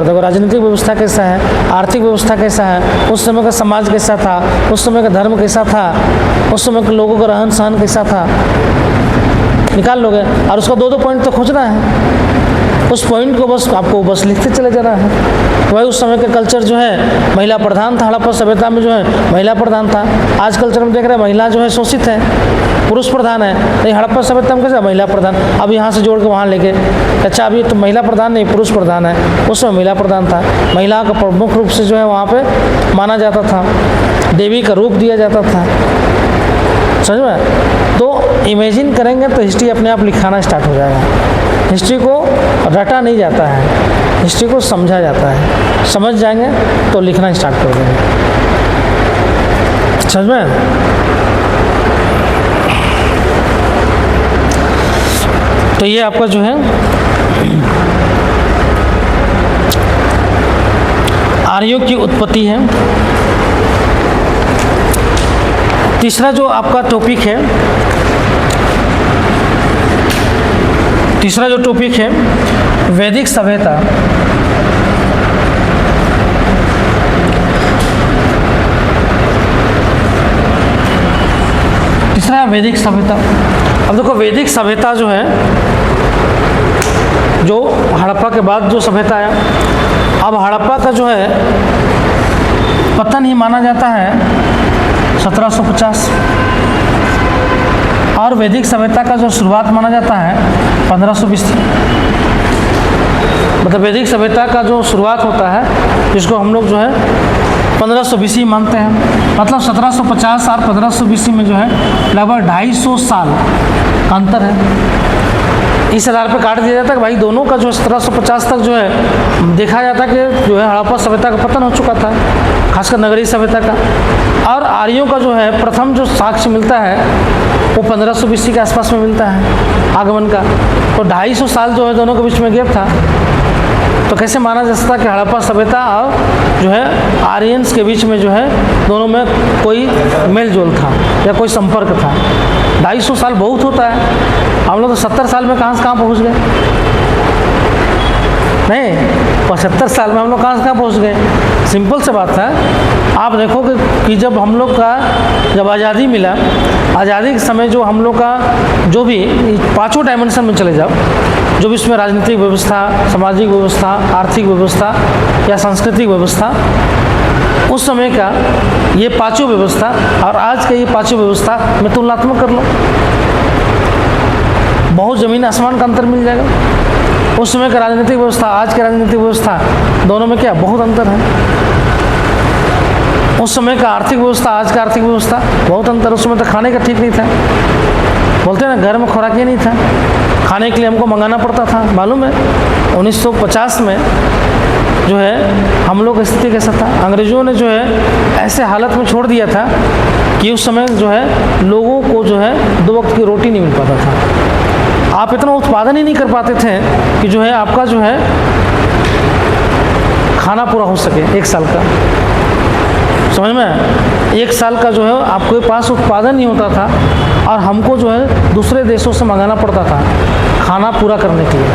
देखो राजनीतिक व्यवस्था कैसा है, आर्थिक व्यवस्था कैसा है, उस समय का समाज कैसा था, उस समय का धर्म कैसा था, उस समय के लोगों का रहन सहन कैसा था, निकाल लोगे। और उसका 2-2 पॉइंट तो खोजना है, उस पॉइंट को बस आपको बस लिखते चले जाना है। वही उस समय का कल्चर जो है महिला प्रधान था, हड़प्पा सभ्यता में जो है महिला प्रधान था। आज कल्चर में देख रहे हैं महिला जो है शोषित है, पुरुष प्रधान है, नहीं हड़प्पा सभ्यता में कैसे महिला प्रधान। अब यहाँ से जोड़ के वहाँ लेके अच्छा अभी तो महिला प्रधान नहीं पुरुष प्रधान है, उस समय महिला प्रधान था। महिला का प्रमुख रूप से जो है वहाँ पे माना जाता था, देवी का रूप दिया जाता था, समझ में। तो इमेजिन करेंगे तो हिस्ट्री अपने आप लिखाना स्टार्ट हो जाएगा। हिस्ट्री को रटा नहीं जाता है, हिस्ट्री को समझा जाता है। समझ जाएंगे तो लिखना स्टार्ट कर देंगे, समझ में। तो ये आपका जो है आर्यों की उत्पत्ति है। तीसरा जो आपका टॉपिक है, तीसरा जो टॉपिक है वैदिक सभ्यता। तीसरा है वैदिक सभ्यता। अब देखो वैदिक सभ्यता जो है, जो हड़प्पा के बाद जो सभ्यता आया, अब हड़प्पा का जो है पतन ही माना जाता है 1750 और वैदिक सभ्यता का जो शुरुआत माना जाता है 1520। मतलब वैदिक सभ्यता का जो शुरुआत होता है जिसको हम लोग जो है 1520 मानते हैं। मतलब 1750 और 1520 में जो है लगभग 250 साल का अंतर है। इस आधार पर काट दिया जाता है कि भाई दोनों का जो 1750 तक जो है देखा जाता है कि जो है हड़प्पा सभ्यता का पतन हो चुका था, खासकर नगरीय सभ्यता का। और आर्यों का जो है प्रथम जो साक्ष्य मिलता है वो 1520 के आसपास में मिलता है आगमन का। तो 250 साल जो है दोनों के बीच में गैप था। तो कैसे माना जा सकता है कि हड़प्पा सभ्यता और जो है आर्यंस के बीच में जो है दोनों में कोई मेल जोल था या कोई संपर्क था। 250 साल बहुत होता है, हम लोग तो 70 साल में कहाँ से कहाँ पहुँच गए, नहीं 75 साल में हम लोग कहाँ से कहाँ पहुँच गए। सिंपल से बात है। आप देखोगे कि जब हम लोग का जब आज़ादी मिला, आज़ादी के समय जो हम लोग का जो भी 5 डायमेंशन में चले जाओ, जो भी इसमें राजनीतिक व्यवस्था, सामाजिक व्यवस्था, आर्थिक व्यवस्था या सांस्कृतिक व्यवस्था, उस समय का ये 5 व्यवस्था और आज के ये 5 व्यवस्था में तुलनात्मक कर लो, बहुत ज़मीन आसमान का अंतर मिल जाएगा। उस समय का राजनीतिक व्यवस्था, आज की राजनीतिक व्यवस्था, दोनों में क्या बहुत अंतर है। उस समय का आर्थिक व्यवस्था, आज का आर्थिक व्यवस्था बहुत अंतर। उस समय तो खाने का ठीक नहीं था, बोलते हैं ना घर में खुराक ही नहीं था, खाने के लिए हमको मंगाना पड़ता था। मालूम है 1950 में जो है हम लोग का स्थिति कैसा था, अंग्रेज़ों ने जो है ऐसे हालत में छोड़ दिया था कि उस समय जो है लोगों को जो है 2 वक्त की रोटी नहीं मिल पाता था। आप इतना उत्पादन ही नहीं कर पाते थे कि जो है आपका जो है खाना पूरा हो सके 1 साल का, समझ में। 1 साल का जो है आपके पास उत्पादन नहीं होता था और हमको जो है दूसरे देशों से मंगाना पड़ता था खाना पूरा करने के लिए।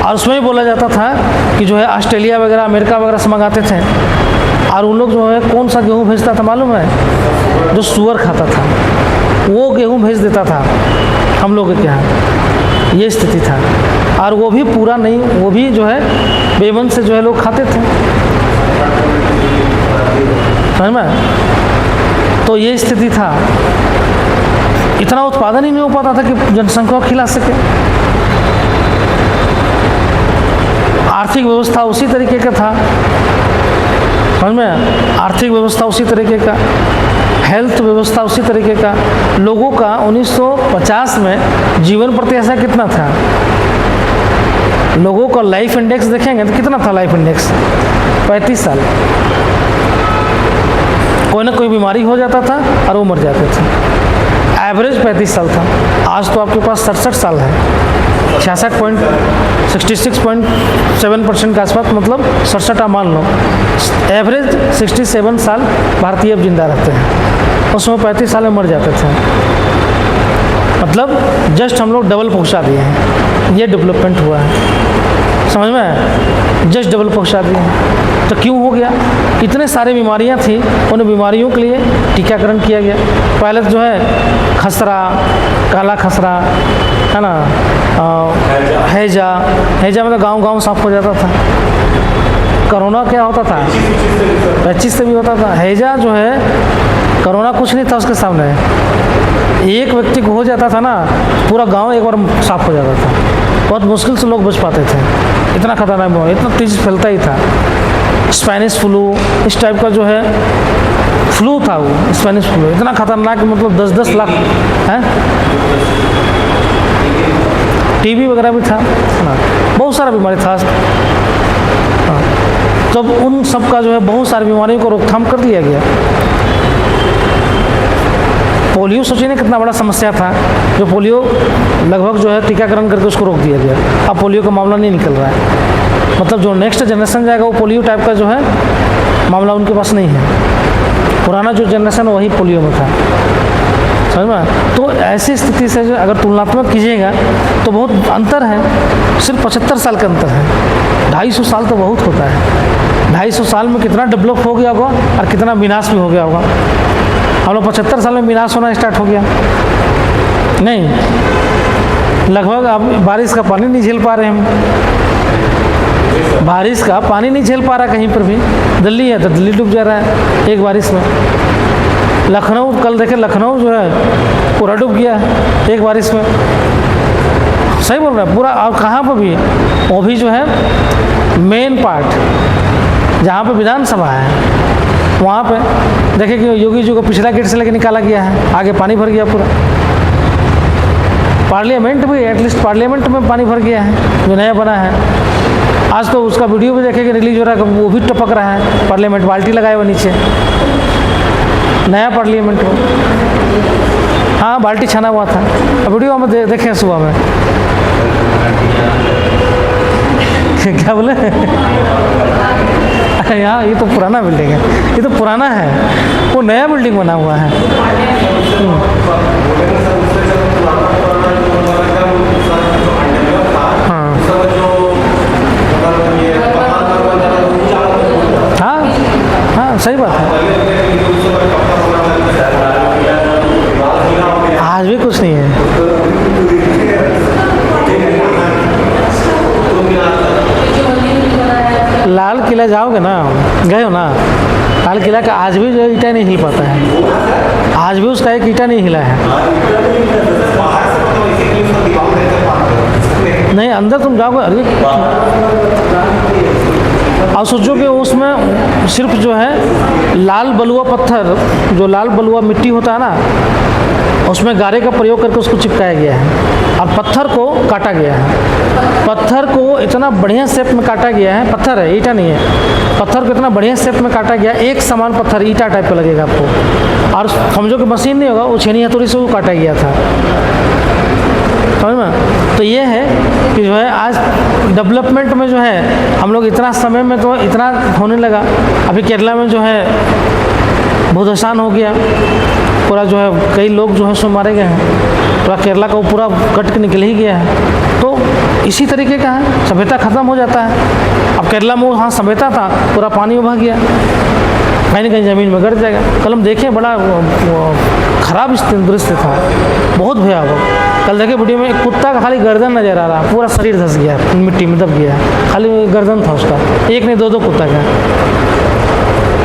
और उसमें ही बोला जाता था कि जो है ऑस्ट्रेलिया वगैरह, अमेरिका वगैरह से मंगाते थे। और उन लोग जो है कौन सा गेहूँ भेजता था मालूम है, जो सूअर खाता था वो गेहूँ भेज देता था हम लोग के यहाँ, ये स्थिति था। और वो भी पूरा नहीं, वो भी जो है बेमन से जो है लोग खाते थे, समझ में। तो ये स्थिति था, इतना उत्पादन ही नहीं हो पाता था कि जनसंख्या को खिला सके। आर्थिक व्यवस्था उसी तरीके का था, समझ में, आर्थिक व्यवस्था उसी तरीके का, हेल्थ व्यवस्था उसी तरीके का। लोगों का 1950 में जीवन प्रत्याशा कितना था, लोगों का लाइफ इंडेक्स देखेंगे तो कितना था लाइफ इंडेक्स, 35 साल। कोई ना कोई बीमारी हो जाता था और वो मर जाते थे। एवरेज 35 साल था। आज तो आपके पास 67 साल है, 66.7% के आसपास, मतलब 67 मान लो। एवरेज 67 साल भारतीय अब जिंदा रहते हैं, उसमें 35 साल में मर जाते थे। मतलब जस्ट हम लोग डबल पहुंचा दिए हैं, ये डेवलपमेंट हुआ है, समझ में जस्ट डबल पहुंचा दिए। तो क्यों हो गया? इतने सारी बीमारियां थी, उन बीमारियों के लिए टीकाकरण किया गया। पहले तो जो है खसरा, काला खसरा है ना, हैजा में तो गाँव साफ हो जाता था। कोरोना क्या होता था? 25 से भी होता था। हैजा जो है, कोरोना कुछ नहीं था उसके सामने। एक व्यक्ति को हो जाता था ना, पूरा गांव एक बार साफ हो जाता था। बहुत मुश्किल से लोग बच पाते थे, इतना खतरनाक बीमारी, इतना तेज फैलता ही था। स्पेनिश फ्लू इस टाइप का जो है फ्लू था, वो स्पेनिश फ्लू इतना खतरनाक, मतलब 10-10 लाख है। टीबी वगैरह भी था ना, बहुत सारा बीमारी था। हाँ, तब उन सब का जो है बहुत सारी बीमारियों को रोकथाम कर दिया गया। पोलियो सोचिए ना कितना बड़ा समस्या था, जो पोलियो लगभग जो है टीकाकरण करके उसको रोक दिया गया। अब पोलियो का मामला नहीं निकल रहा है, मतलब जो नेक्स्ट जनरेशन जाएगा वो पोलियो टाइप का जो है मामला उनके पास नहीं है। पुराना जो जनरेशन वही पोलियो में था, समझ में। तो ऐसी स्थिति से जो अगर तुलनात्मक कीजिएगा तो बहुत अंतर है, सिर्फ 75 साल का अंतर है। 250 साल तो बहुत होता है। 250 साल में कितना डेवलप हो गया होगा और कितना विनाश भी हो गया होगा। हम लोग 75 साल में विनाश होना स्टार्ट हो गया नहीं, लगभग अब बारिश का पानी नहीं झेल पा रहे हम, बारिश का पानी नहीं झेल पा रहा कहीं पर भी। दिल्ली है तो दिल्ली डूब जा रहा है एक बारिश में। लखनऊ कल देखे, लखनऊ जो है पूरा डूब गया है एक बारिश में। सही बोल रहा है पूरा। और कहाँ पर भी, वो भी जो है मेन पार्ट जहाँ पे विधानसभा है वहाँ पे देखे कि योगी जी को पिछला गेट से लेकर निकाला गया है, आगे पानी भर गया पूरा। पार्लियामेंट भी, एटलीस्ट पार्लियामेंट में पानी भर गया है जो नया बना है। आज तो उसका वीडियो भी देखे कि रिलीज हो रहा है, वो भी टपक रहा है पार्लियामेंट, बाल्टी लगाए हुए नीचे, नया पार्लियामेंट हो। हाँ बाल्टी छाना हुआ था, वीडियो हम देखे सुबह में। क्या बोले? अरे यार ये तो पुराना बिल्डिंग है, ये तो पुराना है, वो नया बिल्डिंग बना हुआ है। हाँ हाँ हाँ सही बात है। आज भी कुछ नहीं है। लाल किला जाओगे ना, गए हो ना, लाल किला का आज भी जो ईंटा नहीं हिल पाता है, आज भी उसका एक ईंटा नहीं हिला है। नहीं अंदर तुम जाओगे, अरे और सोचो कि उसमें सिर्फ जो है लाल बलुआ पत्थर, जो लाल बलुआ मिट्टी होता है ना, उसमें गारे का प्रयोग करके उसको चिपकाया गया है और पत्थर को काटा गया है। पत्थर को इतना बढ़िया शेप में काटा गया है, पत्थर है ईंटा नहीं है, पत्थर को इतना बढ़िया शेप में काटा गया, एक समान पत्थर ईंटा टाइप का लगेगा आपको। और समझो कि मशीन नहीं होगा, वो छेनी हथौड़ी से वो काटा गया था, समझ में। तो ये है कि जो है आज डेवलपमेंट में जो है हम लोग इतना समय में तो इतना होने लगा। अभी केरला में जो है बहुत आसान हो गया, पूरा जो है कई लोग जो है सो मारे गए हैं, पूरा केरला का वो पूरा कट के निकल ही गया है। तो इसी तरीके का है, सभ्यता खत्म हो जाता है। अब केरला में वहाँ सभ्यता था, पूरा पानी उभा गया, कहीं ना कहीं ज़मीन में गिर जाएगा। कल हम देखें बड़ा ख़राब दृश्य था, बहुत भयावह। कल देखे वीडियो में एक कुत्ता का खाली गर्दन नजर आ रहा, पूरा शरीर धंस गया, मिट्टी में दब गया, खाली गर्दन था उसका, एक नहीं दो कुत्ता का,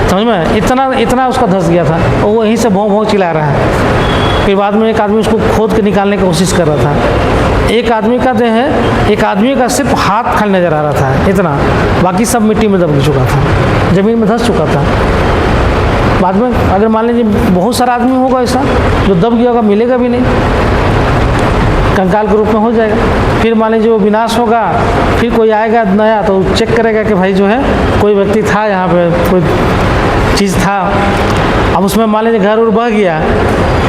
समझ में। इतना उसका धंस गया था, और वो वहीं से भौं भौं चिल्ला रहा है। फिर बाद में एक आदमी उसको खोद के निकालने की कोशिश कर रहा था। एक आदमी का जो है, एक आदमी का सिर्फ हाथ खाली नज़र आ रहा था इतना, बाकी सब मिट्टी में दब चुका था, ज़मीन में धंस चुका था। बाद में अगर मान लीजिए बहुत सारा आदमी होगा ऐसा जो दब गया होगा, मिलेगा भी नहीं, कंकाल के रूप में हो जाएगा। फिर मान लीजिए वो विनाश होगा, फिर कोई आएगा नया तो चेक करेगा कि भाई जो है कोई व्यक्ति था यहाँ पे, कोई चीज़ था। अब उसमें मान लीजिए घर उर बह गया,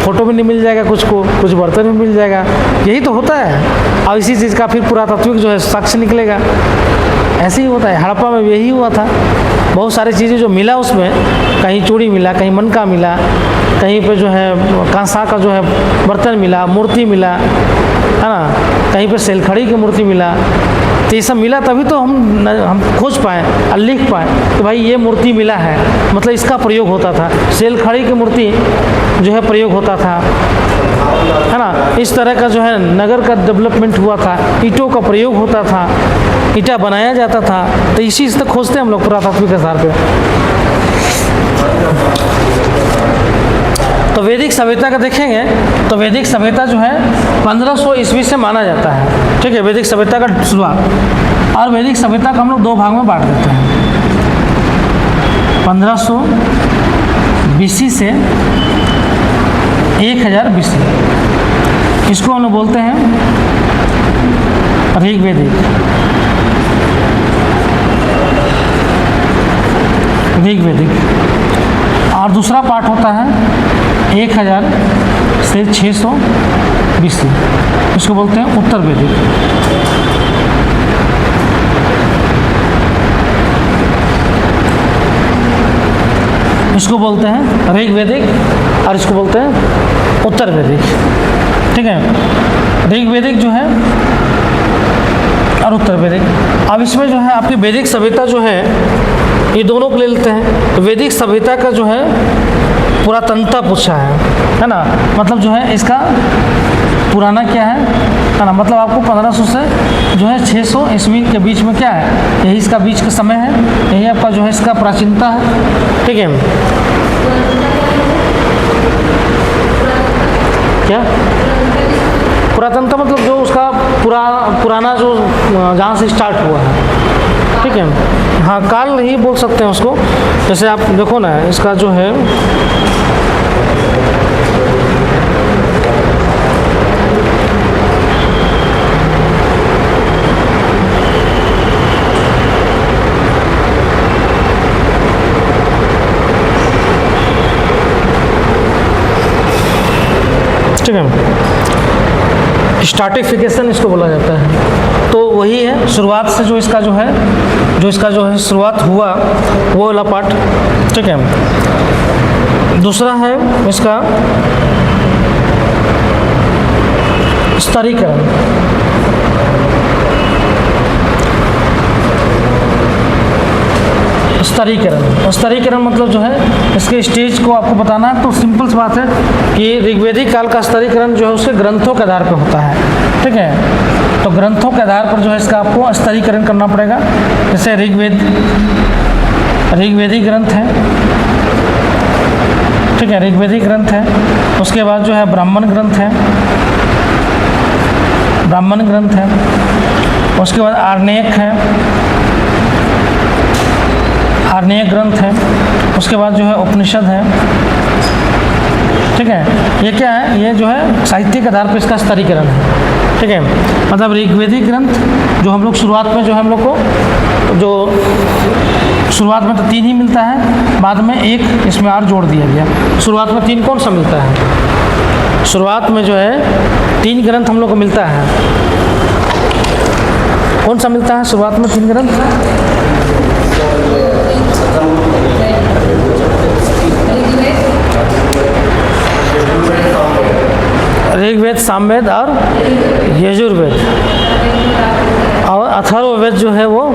फोटो भी नहीं मिल जाएगा, कुछ बर्तन भी मिल जाएगा, यही तो होता है। और इसी चीज़ का फिर पुरातात्विक जो है साक्ष्य निकलेगा, ऐसे ही होता है। हड़प्पा में यही हुआ था, बहुत सारी चीज़ें जो मिला उसमें, कहीं चूड़ी मिला, कहीं मनका मिला, कहीं पे जो है कांसा का जो है बर्तन मिला, मूर्ति मिला, है ना, कहीं पे सेलखड़ी की मूर्ति मिला, तो ये सब मिला तभी तो हम खोज पाए और लिख पाए कि भाई ये मूर्ति मिला है, मतलब इसका प्रयोग होता था। सेलखड़ी की मूर्ति जो है प्रयोग होता था, है ना। इस तरह का जो है नगर का डेवलपमेंट हुआ था, ईंटों का प्रयोग होता था, ईंटा बनाया जाता था। तो इसी से खोजते हैं हम लोग पुरातात्विक आधार पे। तो वैदिक सभ्यता का देखेंगे तो वैदिक सभ्यता जो है 1500 ईस्वी से माना जाता है, ठीक है, वैदिक सभ्यता का शुरुआत। और वैदिक सभ्यता को हम लोग दो भाग में बांट देते हैं, 1500 BC से 1000 BC। इसको हम लोग बोलते हैं ऋग्वैदिक, और दूसरा पार्ट होता है 1000 से 600 BC, इसको बोलते हैं उत्तर वैदिक। इसको बोलते हैं ऋग्वैदिक और इसको बोलते हैं उत्तर वैदिक, ठीक है। ऋग्वैदिक जो है और उत्तर वैदिक। अब इसमें जो है आपकी वैदिक सभ्यता जो है ये दोनों को ले लेते हैं। वैदिक सभ्यता का जो है पुरातनता पूछा है ना, मतलब जो है इसका पुराना क्या है ना, मतलब आपको 1500 से जो है 600 ईस्वी के बीच में क्या है, यही इसका बीच का समय है, यही आपका जो है इसका प्राचीनता है, ठीक है। क्या पुरातनता मतलब जो उसका पुराना जो जहाँ से स्टार्ट हुआ है, ठीक है। हाँ, काल नहीं बोल सकते हैं उसको। जैसे आप देखो ना, इसका जो है ठीक है, स्टार्टिफिकेशन इसको बोला जाता है। तो वही है शुरुआत से जो इसका जो है शुरुआत हुआ वो वाला पार्ट, ठीक है। दूसरा है इसका स्तरीकरण। स्तरीकरण मतलब जो है इसके स्टेज को आपको बताना है। तो सिंपल सी बात है कि ऋग्वैदिक काल का स्तरीकरण जो है उसके ग्रंथों के आधार पर होता है, ठीक है। तो ग्रंथों के आधार पर जो है इसका आपको स्तरीकरण करना पड़ेगा। जैसे ऋग्वैदिक ग्रंथ है, ठीक है, ऋग्वैदिक ग्रंथ है। उसके बाद जो है ब्राह्मण ग्रंथ है, उसके बाद आर्णेयक ग्रंथ है। उसके बाद जो है उपनिषद है, ठीक है। ये क्या है, ये जो है साहित्य के आधार पर इसका स्तरीकरण है, ठीक है। मतलब ऋग्वैदिक ग्रंथ जो हम लोग शुरुआत में जो है हम लोग को जो शुरुआत में तो 3 ही मिलता है, बाद में 1 इसमें और जोड़ दिया गया। शुरुआत में 3 कौन सा मिलता है? शुरुआत में जो है 3 ग्रंथ हम लोग को मिलता है। कौन सा मिलता है शुरुआत में 3 ग्रंथ? ऋग्वेद, सामवेद और यजुर्वेद। और अथर्ववेद जो है वो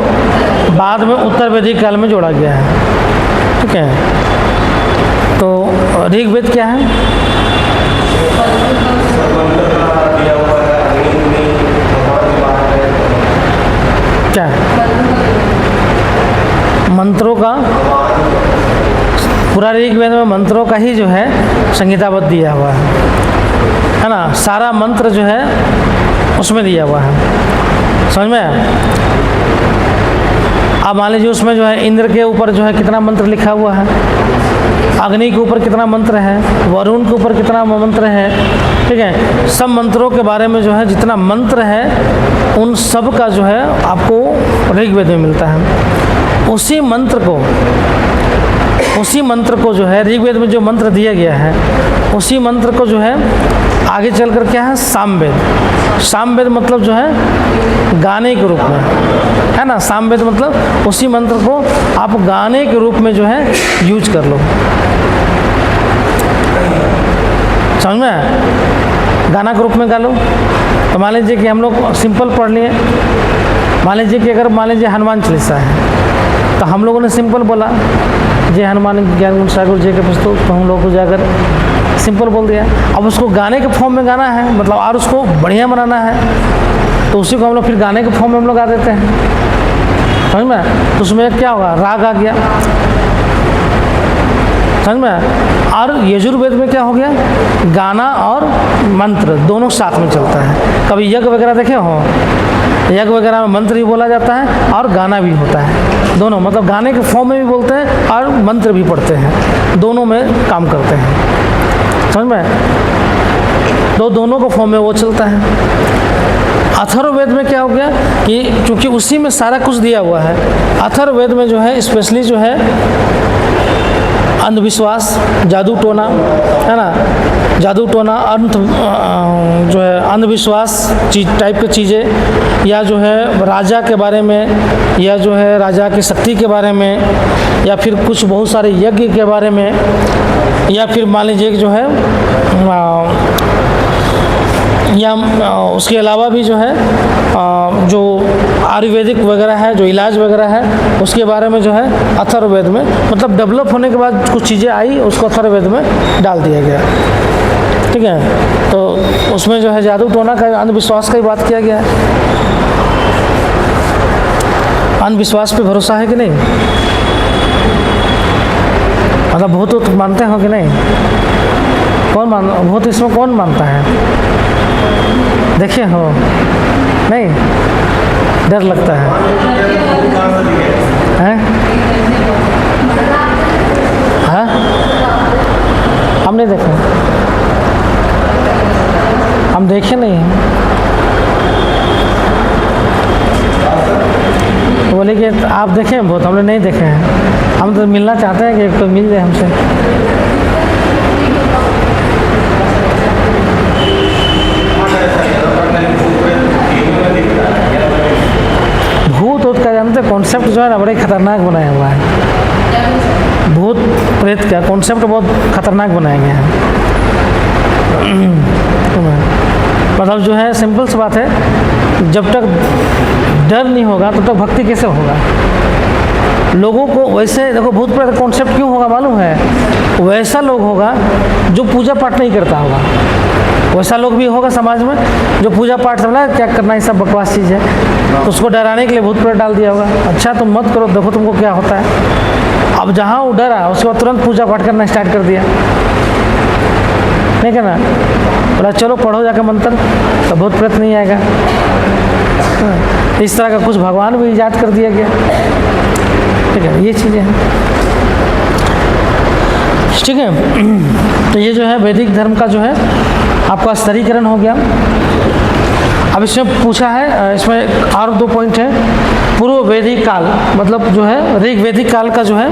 बाद में उत्तर वैदिक काल में जोड़ा गया है, ठीक है। तो ऋग्वेद क्या है? क्या है? मंत्रों का, पूरा ऋग्वेद में मंत्रों का ही जो है संहिताबद्ध दिया हुआ है ना। सारा मंत्र जो है उसमें दिया हुआ है, समझ में आया? अब मान लीजिए उसमें जो है इंद्र के ऊपर जो है कितना मंत्र लिखा हुआ है, अग्नि के ऊपर कितना मंत्र है, वरुण के ऊपर कितना मंत्र है, ठीक है। सब मंत्रों के बारे में जो है जितना मंत्र है उन सब का जो है आपको ऋग्वेद में मिलता है। उसी मंत्र को जो है ऋग्वेद में जो मंत्र दिया गया है उसी मंत्र को जो है आगे चलकर क्या है सामवेद मतलब जो है गाने के रूप में, है ना। सामवेद मतलब उसी मंत्र को आप गाने के रूप में जो है यूज कर लो, समझ में? गाना के रूप में गा लो। तो मान लीजिए कि हम लोग सिंपल पढ़ लिए, मान लीजिए कि अगर मान लीजिए हनुमान चालीसा है तो हम लोगों ने सिंपल बोला, जय हनुमान ज्ञान गुण सागर जय के पुस्तक, तो हम लोग को जाकर सिंपल बोल दिया। अब उसको गाने के फॉर्म में गाना है, मतलब और उसको बढ़िया बनाना है, तो उसी को हम लोग फिर गाने के फॉर्म में हम लोग गा देते हैं, समझ में। तो उसमें क्या होगा, राग आ गया, समझ में। और यजुर्वेद में क्या हो गया, गाना और मंत्र दोनों साथ में चलता है। कभी यज्ञ वगैरह देखे हो, यज्ञ वगैरह में मंत्र भी बोला जाता है और गाना भी होता है, दोनों, मतलब गाने के फॉर्म में भी बोलते हैं और मंत्र भी पढ़ते हैं, दोनों में काम करते हैं, समझ में। तो दोनों को फॉर्म में वो चलता है। अथर्ववेद में क्या हो गया कि क्योंकि उसी में सारा कुछ दिया हुआ है, अथर्ववेद में जो है स्पेशली जो है अंधविश्वास, जादू टोना, है ना, जादू टोना, अंत जो है अंधविश्वास चीज टाइप की चीज़ें, या जो है राजा के बारे में, या जो है राजा की शक्ति के बारे में, या फिर कुछ बहुत सारे यज्ञ के बारे में, या फिर मान लीजिए कि जो है या उसके अलावा भी जो है जो आयुर्वेदिक वगैरह है, जो इलाज वगैरह है, उसके बारे में जो है अथर्ववेद में, मतलब डेवलप होने के बाद कुछ चीज़ें आई, उसको अथर्ववेद में डाल दिया गया, ठीक है। तो उसमें जो है जादू टोना का, अंधविश्वास का ही बात किया गया है। अंधविश्वास पे भरोसा है कि नहीं, मतलब भूत मानते हो कि नहीं, कौन मान, भूत इसमें कौन मानता है, देखे हो नहीं, डर लगता है, हैं? हाँ, हम नहीं देखे, हम देखे नहीं हैं। बोले कि आप देखे हैं भूत, हमने नहीं देखे हैं, हम तो मिलना चाहते हैं कि एक तो मिल जाए हमसे। भूत ऊत का जानते कॉन्सेप्ट जो है ना बड़े खतरनाक बनाया हुआ है, भूत प्रेत का कॉन्सेप्ट बहुत खतरनाक बनाया गया है। मतलब जो है सिंपल सी बात है, जब तक डर नहीं होगा तब तक भक्ति कैसे होगा। लोगों को वैसे देखो, भूत प्रेत कॉन्सेप्ट क्यों होगा मालूम है, वैसा लोग होगा जो पूजा पाठ नहीं करता होगा, वैसा लोग भी होगा समाज में जो पूजा पाठ समझा क्या करना, ये सब बकवास चीज़ है, तो उसको डराने के लिए भूत प्रेत डाल दिया होगा। अच्छा तुम मत करो, देखो तुमको क्या होता है। अब जहाँ वो डरा उसके बाद तुरंत पूजा पाठ करना स्टार्ट कर दिया, नहीं कहना, बोला चलो पढ़ो जाकर मंत्र, तो भूत प्रेत नहीं आएगा। इस तरह का कुछ भगवान भी ईजाद कर दिया गया, ठीक है, ये चीज़ें हैं, ठीक है। तो ये जो है वैदिक धर्म का जो है आपका स्तरीकरण हो गया। अब इसमें पूछा है, इसमें और 2 पॉइंट है। पूर्व वैदिक काल, मतलब जो है ऋग वैदिक काल का जो है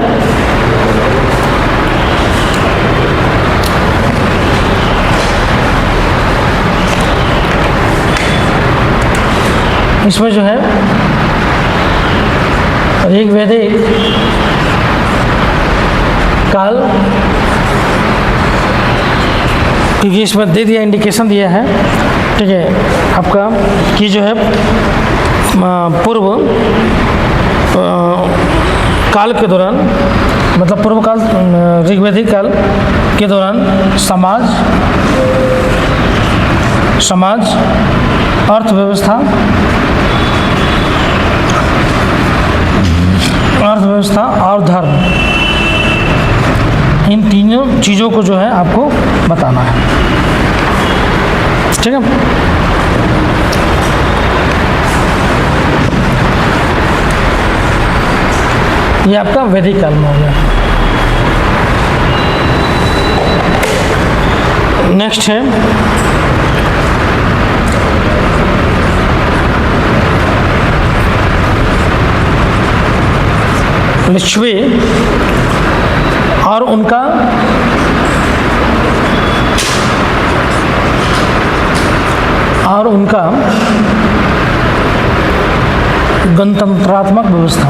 इसमें जो है ऋग वैदिक काल, क्योंकि इसमें दे दिया, इंडिकेशन दिया है, ठीक है, आपका कि जो है पूर्व काल के दौरान, मतलब पूर्व काल ऋग्वैदिक काल के दौरान समाज अर्थव्यवस्था और धर्म, इन तीनों चीज़ों को जो है आपको बताना है, ठीक है। ये आपका वैदिक काल में हो गया। नेक्स्ट है लिच्छवी और उनका गणतंत्रात्मक व्यवस्था।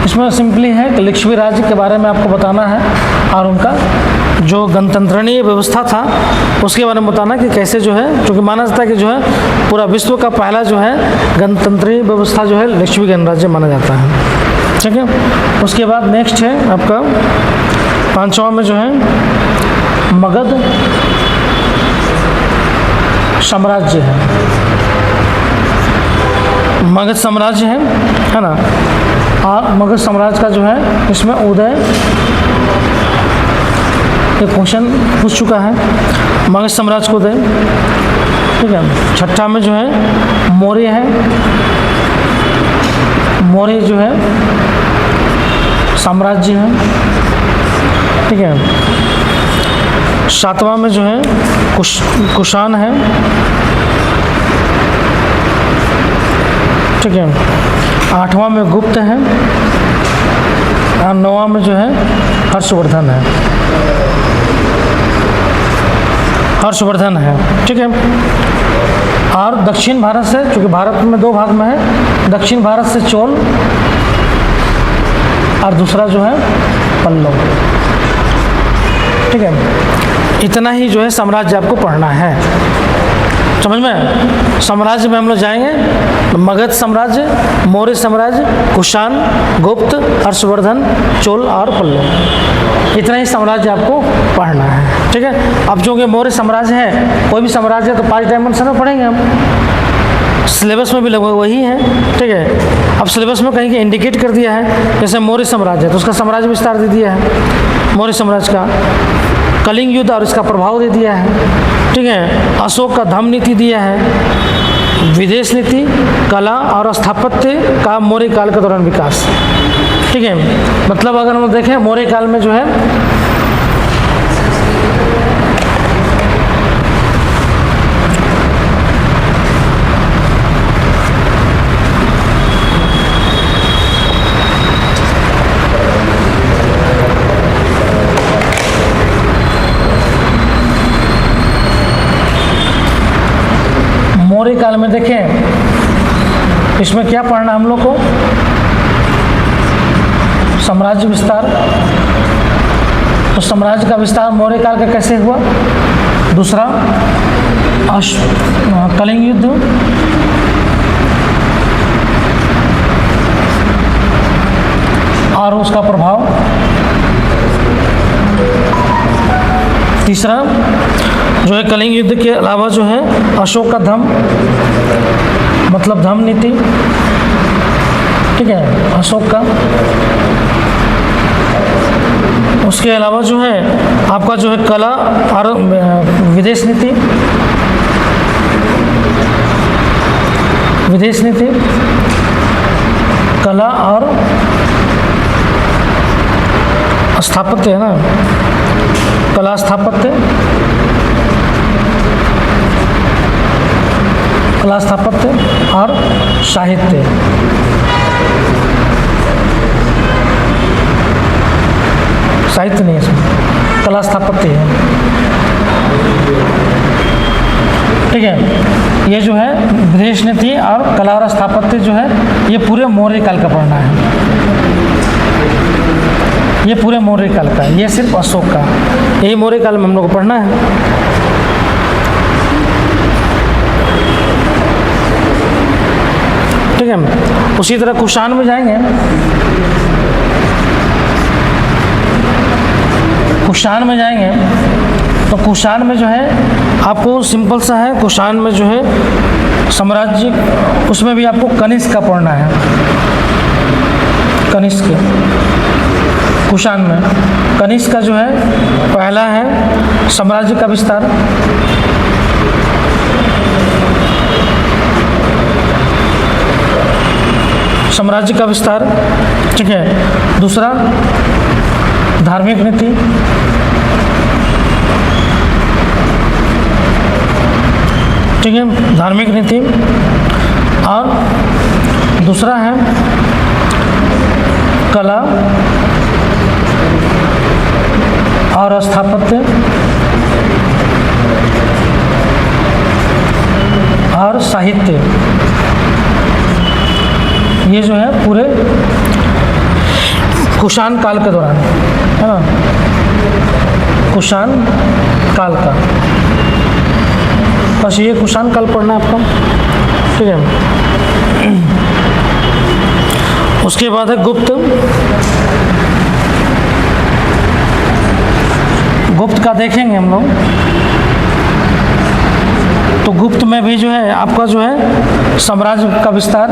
इसमें सिंपली है कि लिच्छवी राज्य के बारे में आपको बताना है और उनका जो गणतंत्रणीय व्यवस्था था उसके बारे में बताना कि कैसे जो है, क्योंकि माना जाता है कि जो है पूरा विश्व का पहला जो है गणतंत्रीय व्यवस्था जो है लिच्छवी गणराज्य माना जाता है। ठीक है। उसके बाद नेक्स्ट है आपका 5वां में जो है मगध साम्राज्य है। मगध साम्राज्य है ना। और मगध साम्राज्य का जो है इसमें उदय एक क्वेश्चन पूछ चुका है, मगध साम्राज्य को उदय। ठीक है। 6ठा में जो है मौर्य है। मौर्य जो है साम्राज्य है। ठीक है। 7वां में जो है कुषाण है। ठीक है। 8वां में गुप्त है। और 9वां में जो है हर्षवर्धन है। हर्षवर्धन है। ठीक है। और दक्षिण भारत से, क्योंकि भारत में 2 भाग में है, दक्षिण भारत से चोल और दूसरा जो है पल्लव। ठीक है। इतना ही जो है साम्राज्य आपको पढ़ना है, समझ में। साम्राज्य में हम लोग जाएंगे मगध साम्राज्य, मौर्य साम्राज्य, कुषाण, गुप्त, हर्षवर्धन, चोल और पल्लव। इतना ही साम्राज्य आपको पढ़ना है। ठीक है। अब जो कि मौर्य साम्राज्य है, कोई भी साम्राज्य है तो 5 डायमेंशन में पढ़ेंगे हम, सिलेबस में भी लगभग वही है। ठीक है। अब सिलेबस में कहीं इंडिकेट कर दिया है, जैसे मौर्य साम्राज्य है तो उसका साम्राज्य विस्तार दे दिया है, मौर्य साम्राज्य का कलिंग युद्ध और इसका प्रभाव दे दिया है। ठीक है। अशोक का धम्म नीति दिया है, विदेश नीति, कला और स्थापत्य का मौर्य काल के दौरान विकास। ठीक है। मतलब अगर हम देखें मौर्य काल में जो है मौर्य काल में देखें इसमें क्या पढ़ना हम लोग को, साम्राज्य विस्तार। तो साम्राज्य का विस्तार मौर्य काल का कैसे हुआ। दूसरा कलिंग युद्ध, और उसका प्रभाव। तीसरा जो है कलिंग युद्ध के अलावा जो है अशोक का धम्म, मतलब धम्म नीति। ठीक है। अशोक का, उसके अलावा जो है आपका जो है कला और विदेश नीति, विदेश नीति, कला और स्थापत्य है ना, कला स्थापत्य, कला स्थापत्य और साहित्य। साहित्य नहीं है इसमें, कला स्थापत्य है। ठीक है। ये जो है विदेश नीति और कला और स्थापत्य जो है ये पूरे मौर्य काल का पढ़ना है, ये पूरे मौर्य काल का, ये सिर्फ अशोक का, यही मौर्य काल में हम लोग को पढ़ना है। ठीक है। उसी तरह कुषाण में जाएंगे, कुषाण में जाएंगे तो कुषाण में जो है आपको सिंपल सा है, कुषाण में जो है साम्राज्य, उसमें भी आपको कनिष्क का पढ़ना है। कनिष्क, कुषाण में कनिष्क का जो है पहला है साम्राज्य का विस्तार, साम्राज्य का विस्तार। ठीक है। दूसरा धार्मिक नीति, ठीक है, धार्मिक नीति। और दूसरा है कला और स्थापत्य और साहित्य। ये जो है पूरे कुषाण काल के दौरान, है ना, कुषाण काल का, बस ये कुषाण काल पढ़ना है आपका, ठीक है। उसके बाद है गुप्त। गुप्त का देखेंगे हम लोग, तो गुप्त में भी जो है आपका जो है साम्राज्य का विस्तार,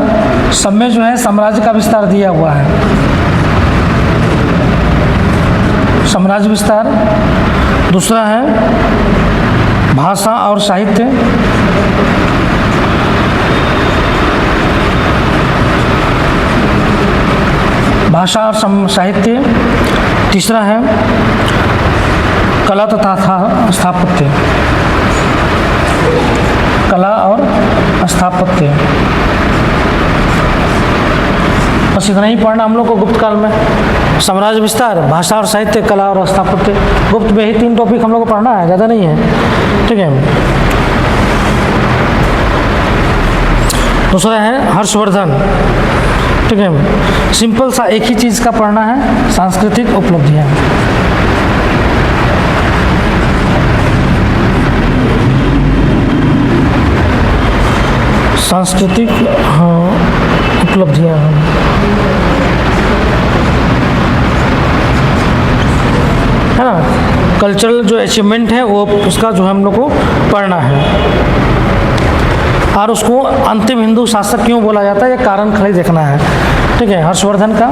सब में जो है साम्राज्य का विस्तार दिया हुआ है, साम्राज्य विस्तार। दूसरा है भाषा और साहित्य, भाषा और साहित्य। तीसरा है कला तथा स्थापत्य, कला और स्थापत्य। बस इतना ही पढ़ना हम लोग को गुप्त काल में, साम्राज्य विस्तार, भाषा और साहित्य, कला और स्थापत्य। गुप्त में ही 3 टॉपिक हम लोग को पढ़ना है, ज़्यादा नहीं है, ठीक है। दूसरा है हर्षवर्धन, ठीक है। सिंपल सा एक ही चीज़ का पढ़ना है, सांस्कृतिक उपलब्धियाँ। सांस्कृतिक उपलब्धियाँ, है ना, कल्चरल जो अचीवमेंट है वो उसका जो है हम लोग को पढ़ना है। और उसको अंतिम हिंदू शासक क्यों बोला जाता है, ये कारण खाली देखना है, ठीक है, हर्षवर्धन का।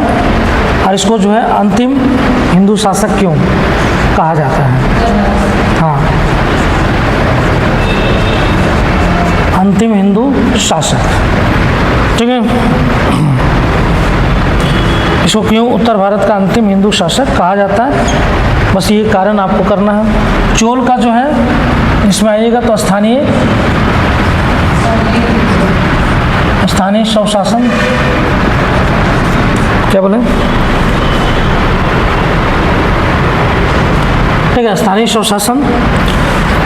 और इसको जो है अंतिम हिंदू शासक क्यों कहा जाता है, हाँ, अंतिम हिंदू शासक, ठीक है। इसको क्यों उत्तर भारत का अंतिम हिंदू शासक कहा जाता है, बस ये कारण आपको करना है। चोल का जो है इसमें आइएगा तो स्थानीय स्वशासन, क्या बोले, ठीक है, स्थानीय स्वशासन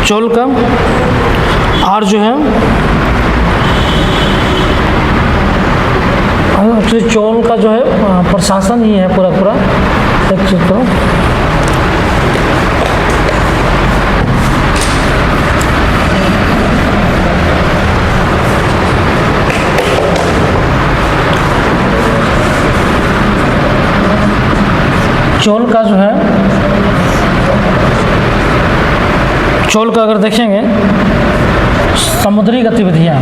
चोल का। और जो है एक्चुअली चोल का जो है प्रशासन ही है पूरा पूरा, एक चीज तो चोल का जो है, चोल का अगर देखेंगे समुद्री गतिविधियाँ,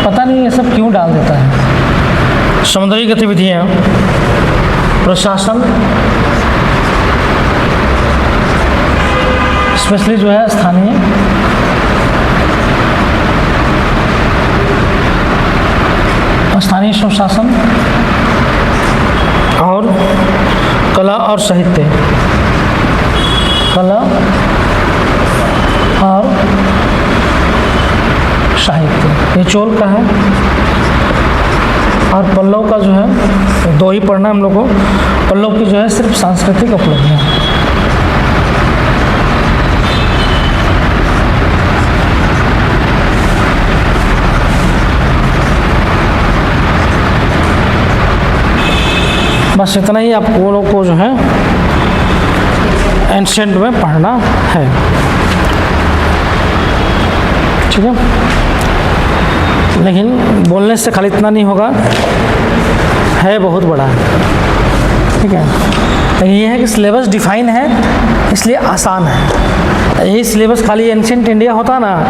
पता नहीं ये सब क्यों डाल देता है। समुद्री गतिविधियाँ, प्रशासन, स्पेशली जो है स्थानीय स्वशासन और कला और साहित्य, कला और साहित्य, ये चोल का है। और पल्लव का जो है 2 ही पढ़ना हम लोग को, पल्लव की जो है सिर्फ सांस्कृतिक उपलब्धियाँ। बस इतना ही आपको लोग को जो है एंशिएंट में पढ़ना है, ठीक है। लेकिन बोलने से खाली इतना नहीं होगा, है बहुत बड़ा, ठीक है। लेकिन ये है कि सिलेबस डिफाइन है इसलिए आसान है। यही सिलेबस खाली एंशिएंट इंडिया होता ना,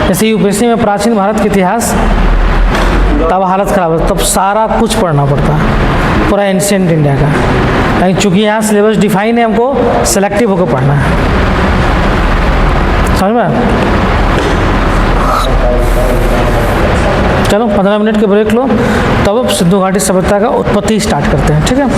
जैसे यूपीएससी में प्राचीन भारत का इतिहास, तब हालत ख़राब है, तब सारा कुछ पढ़ना पड़ता पूरा एंशिएंट इंडिया का। लेकिन चूँकि यहाँ सिलेबस डिफाइन है, हमको सेलेक्टिव होकर पढ़ना है, समझ में। चलो 15 मिनट के ब्रेक लो, तब सिंधु घाटी सभ्यता का उत्पत्ति स्टार्ट करते हैं, ठीक है।